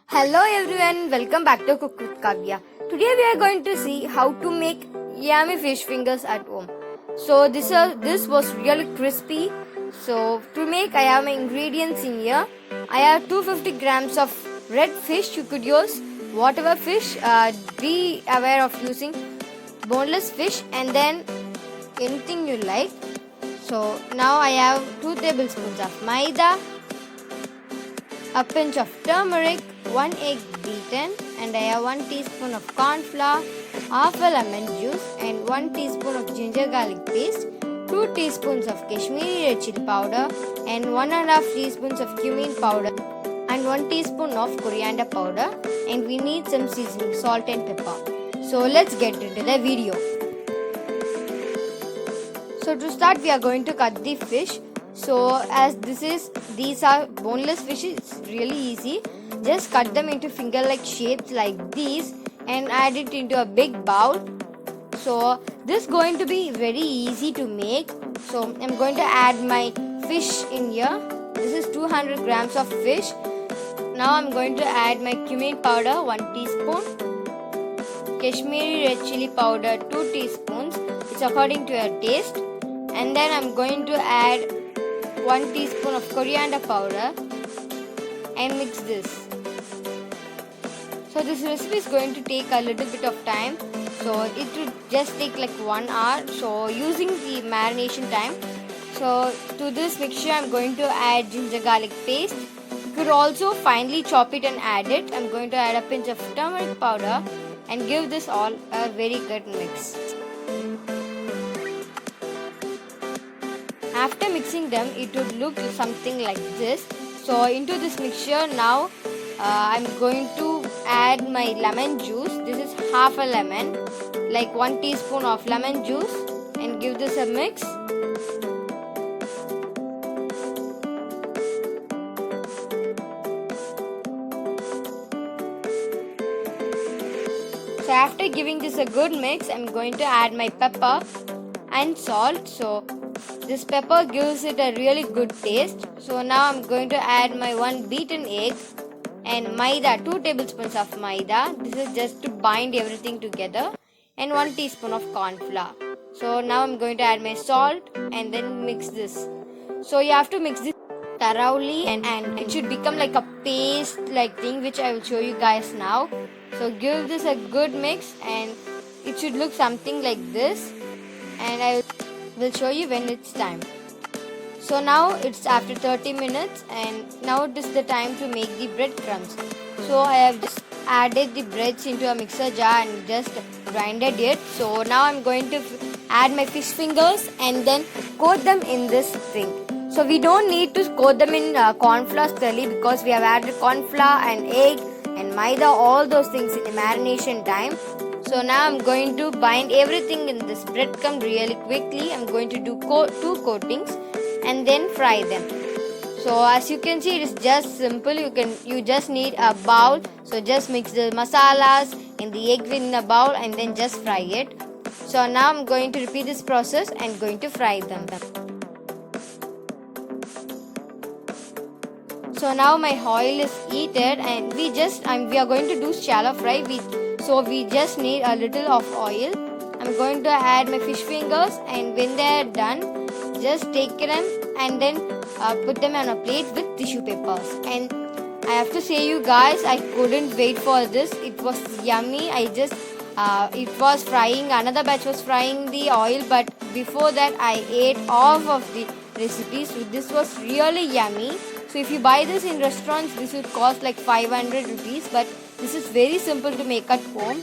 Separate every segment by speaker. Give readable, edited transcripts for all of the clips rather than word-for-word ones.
Speaker 1: Hello everyone, welcome back to Cook with Kavya. Today we are going to see how to make yummy fish fingers at home. So this was really crispy. So to make, I have my ingredients in here. I have 250 grams of red fish. You could use whatever fish. Be aware of using boneless fish and then anything you like. So now I have 2 tablespoons of maida, a pinch of turmeric, 1 egg beaten, and I have 1 teaspoon of corn flour, half a lemon juice, and 1 teaspoon of ginger garlic paste, 2 teaspoons of Kashmiri red chili powder, and 1.5 teaspoons of cumin powder, and 1 teaspoon of coriander powder, and we need some seasoning, salt and pepper. So let's get into the video. So to start, we are going to cut the fish. So as these are boneless fish, it's really easy. Just cut them into finger-like shapes like these and add it into a big bowl. So this is going to be very easy to make. So I'm going to add my fish in here. This is 200 grams of fish. Now I'm going to add my cumin powder, 1 teaspoon. Kashmiri red chili powder, 2 teaspoons. It's according to your taste. And then I'm going to add 1 teaspoon of coriander powder and mix this. So this recipe is going to take a little bit of time. So it would just take like 1 hour. So using the marination time. So to this mixture I'm going to add ginger garlic paste. You could also finely chop it and add it. I'm going to add a pinch of turmeric powder and give this all a very good mix. After mixing them, it would look something like this. So into this mixture now I'm going to add my lemon juice. This is half a lemon, like 1 teaspoon of lemon juice, and give this a mix. So after giving this a good mix, I'm going to add my pepper and salt. So this pepper gives it a really good taste. So now I'm going to add my 1 beaten egg and maida, 2 tablespoons of maida. This is just to bind everything together, and 1 teaspoon of corn flour. So now I'm going to add my salt and then mix this. So you have to mix this thoroughly and it should become like a paste like thing, which I will show you guys now. So give this a good mix and it should look something like this, and I will show you when it's time. So now it's after 30 minutes and now it is the time to make the breadcrumbs. So I have just added the breads into a mixer jar and just grinded it. So now I'm going to add my fish fingers and then coat them in this thing. So we don't need to coat them in corn flour thoroughly because we have added corn flour and egg and maida, all those things in the marination time. So now I'm going to bind everything in this breadcrumb really quickly. I'm going to do 2 coatings and then fry them. So as you can see, it is just simple. You just need a bowl. So just mix the masalas and the egg in a bowl and then just fry it. So now I'm going to repeat this process and going to fry them. So now my oil is heated and we are going to do shallow fry. So we just need a little of oil. I'm going to add my fish fingers, and when they are done, just take them and then put them on a plate with tissue papers. And I have to say you guys, I couldn't wait for this. It was yummy. It was frying. Another batch was frying the oil, but before that I ate all of the recipes. So this was really yummy. So if you buy this in restaurants, this would cost like 500 rupees, but this is very simple to make at home.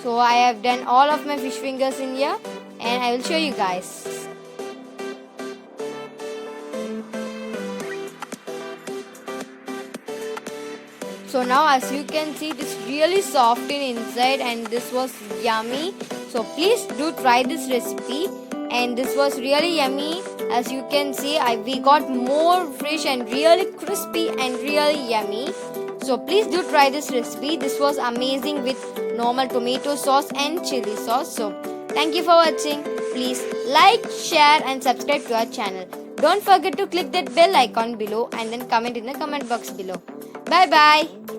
Speaker 1: So I have done all of my fish fingers in here and I will show you guys. So now as you can see, it is really soft in inside and this was yummy. So please do try this recipe, and this was really yummy. As you can see, we got more fish and really crispy and really yummy. So please do try this recipe. This was amazing with normal tomato sauce and chili sauce. So thank you for watching. Please like, share and subscribe to our channel. Don't forget to click that bell icon below and then comment in the comment box below. Bye bye.